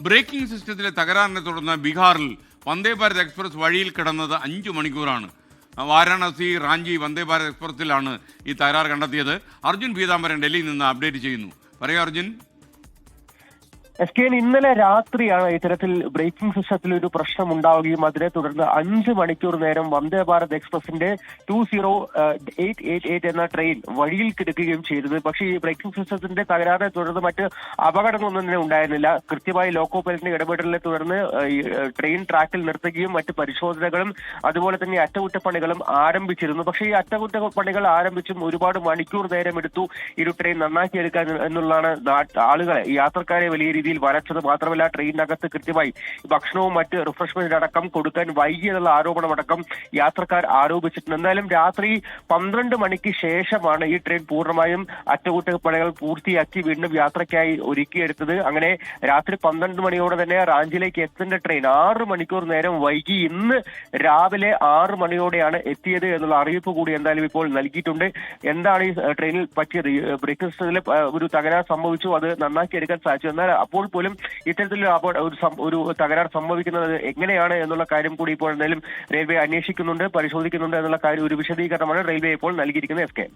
Breaking സിസ്റ്റത്തിലെ തകരാറിനെ തുടർന്ന് ബീഹാറിൽ വന്ദേ ഭാരത് എക്സ്പ്രസ് വഴിയിൽ കിടന്നത് 5 മണിക്കൂറാണ്. വാരാണസി റാഞ്ചി വന്ദേ ഭാരത് എക്സ്പ്രസിലാണ് ഈ തകരാർ കണ്ടെത്തിയത്. അർജുൻ പീതാംബരൻ ഡൽഹിയിൽ നിന്ന് അപ്ഡേറ്റ് ചെയ്യുന്നു. പറയൂ അർജുൻ. ഇന്നലെ രാത്രിയാണ് ഇത്തരത്തിൽ ബ്രേക്കിംഗ് സിസ്റ്റത്തിൽ ഒരു പ്രശ്നം ഉണ്ടാവുകയും അതിനെ തുടർന്ന് 5 മണിക്കൂർ നേരം വന്ദേ ഭാരത് എക്സ്പ്രസിന്റെ 20888 എന്ന ട്രെയിൻ വഴിയിൽ കിടക്കുകയും ചെയ്തത്. പക്ഷേ ഈ ബ്രേക്കിംഗ് സിസ്റ്റത്തിന്റെ തകരാറിനെ തുടർന്ന് മറ്റ് അപകടങ്ങളൊന്നും തന്നെ ഉണ്ടായിരുന്നില്ല. കൃത്യമായി ലോക്കോ പൈലറ്റിന്റെ ഇടപെടലിനെ തുടർന്ന് ട്രെയിൻ ട്രാക്കിൽ നിർത്തുകയും മറ്റ് പരിശോധനകളും അതുപോലെ തന്നെ അറ്റകുറ്റപ്പണികളും ആരംഭിച്ചിരുന്നു. പക്ഷേ ഈ അറ്റകുറ്റപ്പണികൾ ആരംഭിച്ചും ഒരുപാട് മണിക്കൂർ നേരം എടുത്തു ഈ ഒരു ട്രെയിൻ നന്നാക്കിയെടുക്കാൻ എന്നുള്ളതാണ് ആളുകളെ യാത്രക്കാരെ വലിയ രീതിയിൽ വരച്ചത്. മാത്രമല്ല ട്രെയിനിനകത്ത് കൃത്യമായി ഭക്ഷണവും മറ്റ് റിഫ്രഷ്മെന്റ് അടക്കം കൊടുക്കാൻ വൈകിയെന്നുള്ള ആരോപണമടക്കം യാത്രക്കാർ ആരോപിച്ചിട്ടുണ്ട്. എന്തായാലും രാത്രി 12 മണിക്ക് ശേഷമാണ് ഈ ട്രെയിൻ പൂർണ്ണമായും അറ്റകുറ്റപ്പണികൾ പൂർത്തിയാക്കി വീണ്ടും യാത്രയ്ക്കായി ഒരുക്കിയെടുത്തത്. അങ്ങനെ രാത്രി 12 മണിയോടെ തന്നെ റാഞ്ചിയിലേക്ക് എത്തേണ്ട ട്രെയിൻ 6 മണിക്കൂർ നേരം വൈകി ഇന്ന് രാവിലെ 6 മണിയോടെയാണ് എത്തിയത് എന്നുള്ള അറിയിപ്പ് കൂടി എന്തായാലും ഇപ്പോൾ നൽകിയിട്ടുണ്ട്. എന്താണ് ഈ ട്രെയിനിൽ പറ്റിയത്? ബ്രേക്ക് സിസ്റ്റത്തിൽ ഒരു തകരാർ സംഭവിച്ചു, അത് നന്നാക്കിയെടുക്കാൻ സാധിച്ചു. എന്നാൽ അപ്പോൾ പോലും ഇത്തരത്തിലുള്ള ഒരു തകരാർ സംഭവിക്കുന്നത് എങ്ങനെയാണ് എന്നുള്ള കാര്യം കൂടി ഇപ്പോൾ എന്തായാലും റെയിൽവേ അന്വേഷിക്കുന്നുണ്ട്, പരിശോധിക്കുന്നുണ്ട് എന്നുള്ള കാര്യം ഒരു വിശദീകരണമാണ് റെയിൽവേ ഇപ്പോൾ നൽകിയിരിക്കുന്നത്. എഫ് കെ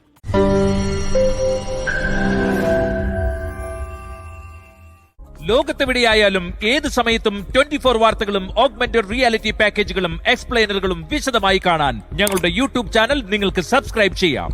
ലോകത്തെവിടെയായാലും ഏത് സമയത്തും 24 വാർത്തകളും ഓഗ്മെന്റഡ് റിയാലിറ്റി പാക്കേജുകളും എക്സ്പ്ലെയിനറുകളും വിശദമായി കാണാൻ ഞങ്ങളുടെ യൂട്യൂബ് ചാനൽ നിങ്ങൾക്ക് സബ്സ്ക്രൈബ് ചെയ്യാം.